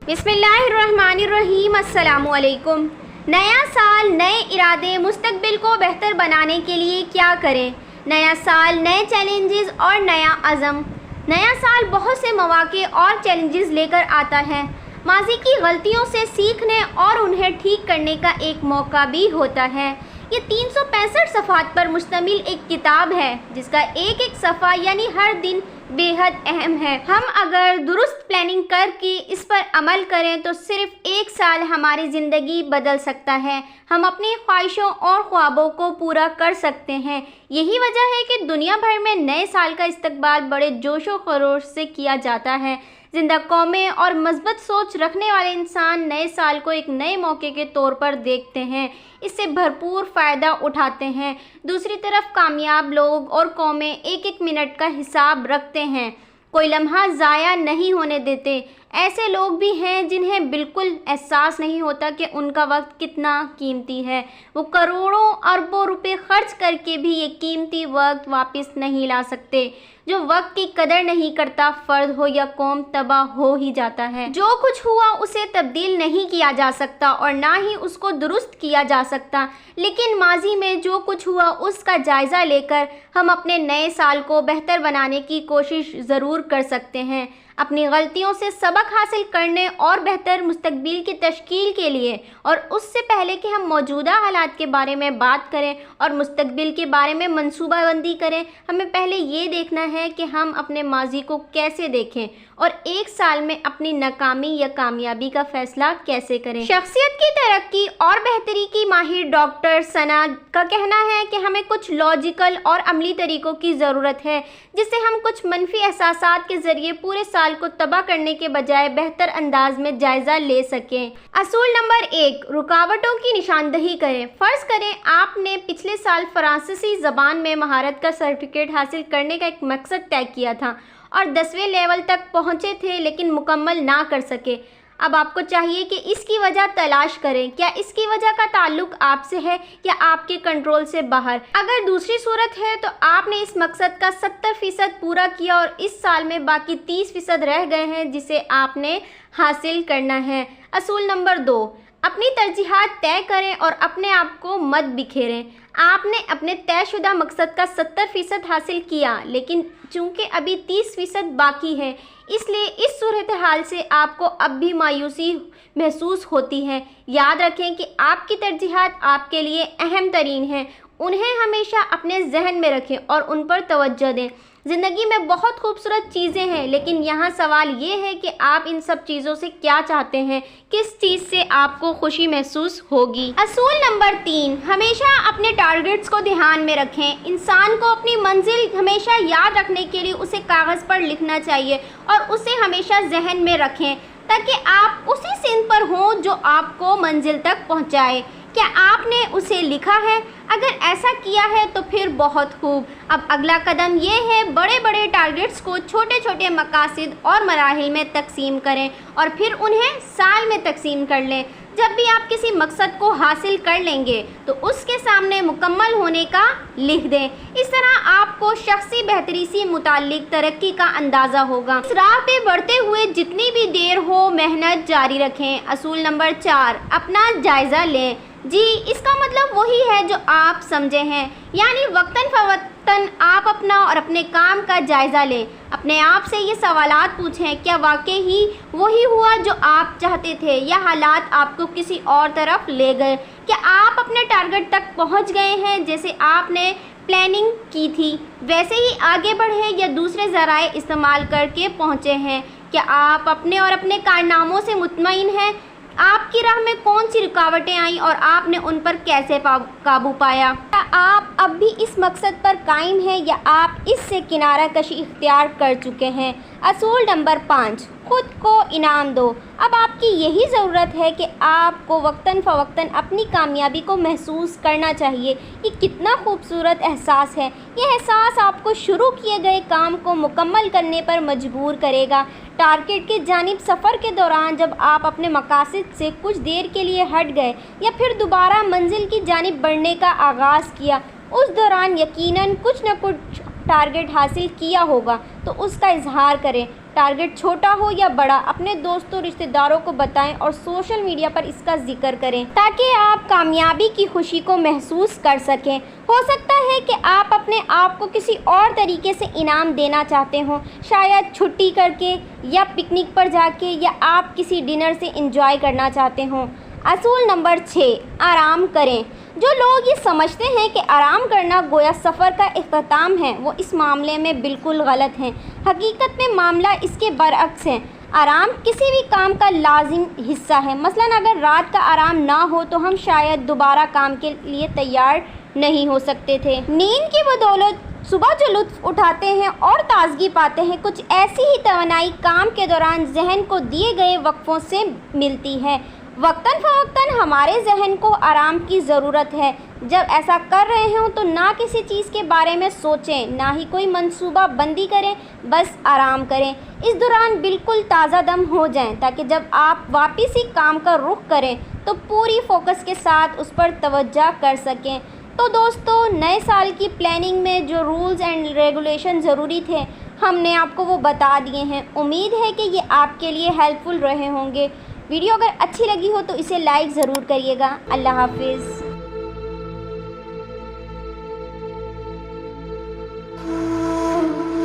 बिस्मिल्लाहिर्रहमानिर्रहीम। अस्सलामु अलैकुम। नया साल, नए इरादे, मुस्तकबिल को बेहतर बनाने के लिए क्या करें? नया साल, नए चैलेंजेस और नया अज़म। नया साल बहुत से मौक़े और चैलेंजेस लेकर आता है। माज़ी की गलतियों से सीखने और उन्हें ठीक करने का एक मौका भी होता है। ये 365 सफ़हात पर मुश्तमिल एक किताब है जिसका एक एक सफ़ा यानी हर दिन बेहद अहम है। हम अगर दुरुस्त प्लानिंग करके इस पर अमल करें तो सिर्फ एक साल हमारी ज़िंदगी बदल सकता है। हम अपनी ख्वाहिशों और ख्वाबों को पूरा कर सकते हैं। यही वजह है कि दुनिया भर में नए साल का इस्तकबाल बड़े जोशो खरोश से किया जाता है। ज़िंदा कौमें और मज़बूत सोच रखने वाले इंसान नए साल को एक नए मौके के तौर पर देखते हैं, इससे भरपूर फ़ायदा उठाते हैं। दूसरी तरफ कामयाब लोग और कौमें एक एक मिनट का हिसाब रखते हैं, कोई लम्हा ज़ाया नहीं होने देते। ऐसे लोग भी हैं जिन्हें बिल्कुल एहसास नहीं होता कि उनका वक्त कितना कीमती है। वो करोड़ों अरबों रुपए खर्च करके भी ये कीमती वक्त वापस नहीं ला सकते। जो वक्त की कदर नहीं करता, फ़र्द हो या कौम, तबाह हो ही जाता है। जो कुछ हुआ उसे तब्दील नहीं किया जा सकता और ना ही उसको दुरुस्त किया जा सकता, लेकिन माजी में जो कुछ हुआ उसका जायज़ा लेकर हम अपने नए साल को बेहतर बनाने की कोशिश ज़रूर कर सकते हैं। अपनी गलतियों से सबक हासिल करने और बेहतर मुस्तकबिल की तश्कील के लिए, और उससे पहले कि हम मौजूदा हालात के बारे में बात करें और मुस्तकबिल के बारे में मंसूबाबंदी करें, हमें पहले ये देखना है कि हम अपने माजी को कैसे देखें और एक साल में अपनी नाकामी या कामयाबी का फैसला कैसे करें। शख्सियत की तरक्की और बेहतरी की माहिर डॉक्टर सना का कहना है कि हमें कुछ लॉजिकल और अमली तरीक़ों की ज़रूरत है जिससे हम कुछ मनफी एहसासात के ज़रिए पूरे साल को तबाह करने के बजाय बेहतर अंदाज में जायज़ा ले सकें। असूल नंबर 1, रुकावटों की निशानदही करें। फ़र्ज़ करें आपने पिछले साल फ़्रांसीसी ज़बान में महारत का सर्टिफिकेट हासिल करने का एक मकसद तय किया था और 10वें लेवल तक पहुँचे थे लेकिन मुकम्मल ना कर सके। अब आपको चाहिए कि इसकी वजह तलाश करें। क्या इसकी वजह का ताल्लुक आपसे है या आपके कंट्रोल से बाहर? अगर दूसरी सूरत है तो आपने इस मकसद का 70% पूरा किया और इस साल में बाकी 30% रह गए हैं जिसे आपने हासिल करना है। असूल नंबर 2, अपनी तरजीहात तय करें और अपने आप को मत बिखेरें। आपने अपने तयशुदा मकसद का 70% हासिल किया लेकिन चूँकि अभी 30% बाकी है, इसलिए इस सूरत हाल से आपको अब भी मायूसी महसूस होती है। याद रखें कि आपकी तरजीहात आपके लिए अहम तरीन हैं। उन्हें हमेशा अपने जहन में रखें और उन पर तवज्जो दें। ज़िंदगी में बहुत खूबसूरत चीज़ें हैं, लेकिन यहाँ सवाल ये है कि आप इन सब चीज़ों से क्या चाहते हैं, किस चीज़ से आपको खुशी महसूस होगी। असूल नंबर 3, हमेशा अपने टारगेट्स को ध्यान में रखें। इंसान को अपनी मंजिल हमेशा याद रखने के लिए उसे कागज़ पर लिखना चाहिए और उसे हमेशा जहन में रखें ताकि आप उसी सिंध पर हों जो आपको मंजिल तक पहुँचाए। क्या आपने उसे लिखा है? अगर ऐसा किया है तो फिर बहुत खूब। अब अगला कदम ये है, बड़े बड़े टारगेट्स को छोटे छोटे मकासद और मराहिल में तकसीम करें और फिर उन्हें साल में तकसीम कर लें। जब भी आप किसी मकसद को हासिल कर लेंगे तो उसके सामने मुकम्मल होने का लिख दें। इस तरह आपको शख्सी बेहतरी से मुताल्लिक तरक्की का अंदाज़ा होगा। इस राह पे बढ़ते हुए जितनी भी देर हो मेहनत जारी रखें। असूल नंबर 4, अपना जायज़ा लें। जी, इसका मतलब वही है जो आप समझे हैं, यानी वक्तन फ़वक्तन आप अपना और अपने काम का जायज़ा लें। अपने आप से ये सवालात पूछें, क्या वाकई ही वही हुआ जो आप चाहते थे या हालात आपको किसी और तरफ ले गए? क्या आप अपने टारगेट तक पहुंच गए हैं जैसे आपने प्लानिंग की थी वैसे ही आगे बढ़े या दूसरे ज़राए इस्तेमाल करके पहुँचे हैं? क्या आप अपने और अपने कारनामों से मुतमईन हैं? आपकी राह में कौन सी रुकावटें आईं और आपने उन पर कैसे काबू पाया? क्या आप अब भी इस मकसद पर कायम हैं या आप इससे किनारा कशी इख्तियार कर चुके हैं? असूल नंबर 5, खुद को इनाम दो। अब आपकी यही ज़रूरत है कि आपको वक्तन फ़वक्तन अपनी कामयाबी को महसूस करना चाहिए। ये कितना खूबसूरत एहसास है। ये एहसास आपको शुरू किए गए काम को मुकम्मल करने पर मजबूर करेगा। टारगेट की जानिब सफ़र के दौरान जब आप अपने मकासद से कुछ देर के लिए हट गए या फिर दोबारा मंजिल की जानिब बढ़ने का आगाज़ किया, उस दौरान यकीनन कुछ न कुछ टारगेट हासिल किया होगा तो उसका इजहार करें। टारगेट छोटा हो या बड़ा अपने दोस्तों रिश्तेदारों को बताएं और सोशल मीडिया पर इसका जिक्र करें ताकि आप कामयाबी की खुशी को महसूस कर सकें। हो सकता है कि आप अपने आप को किसी और तरीके से इनाम देना चाहते हो, शायद छुट्टी करके या पिकनिक पर जाके, या आप किसी डिनर से एंजॉय करना चाहते हो। असूल नंबर 6, आराम करें। जो लोग ये समझते हैं कि आराम करना गोया सफ़र का इख्तिताम है, वो इस मामले में बिल्कुल गलत हैं। हकीकत में मामला इसके बरअक्स है। आराम किसी भी काम का लाजिम हिस्सा है। मसलन अगर रात का आराम ना हो तो हम शायद दोबारा काम के लिए तैयार नहीं हो सकते थे। नींद की बदौलत सुबह जो लुत्फ़ उठाते हैं और ताज़गी पाते हैं, कुछ ऐसी ही तवानाई काम के दौरान जहन को दिए गए वक्फ़ों से मिलती है। वक्तन फ़वक्तन हमारे जहन को आराम की ज़रूरत है। जब ऐसा कर रहे हों तो ना किसी चीज़ के बारे में सोचें, ना ही कोई मंसूबा बंदी करें, बस आराम करें। इस दौरान बिल्कुल ताज़ा दम हो जाएं ताकि जब आप वापस ही काम का रुख करें तो पूरी फोकस के साथ उस पर तवज्जो कर सकें। तो दोस्तों, नए साल की प्लानिंग में जो रूल्स एंड रेगुलेशन ज़रूरी थे, हमने आपको वो बता दिए हैं। उम्मीद है कि ये आपके लिए हेल्पफुल रहे होंगे। वीडियो अगर अच्छी लगी हो तो इसे लाइक ज़रूर करिएगा। अल्लाह हाफिज़।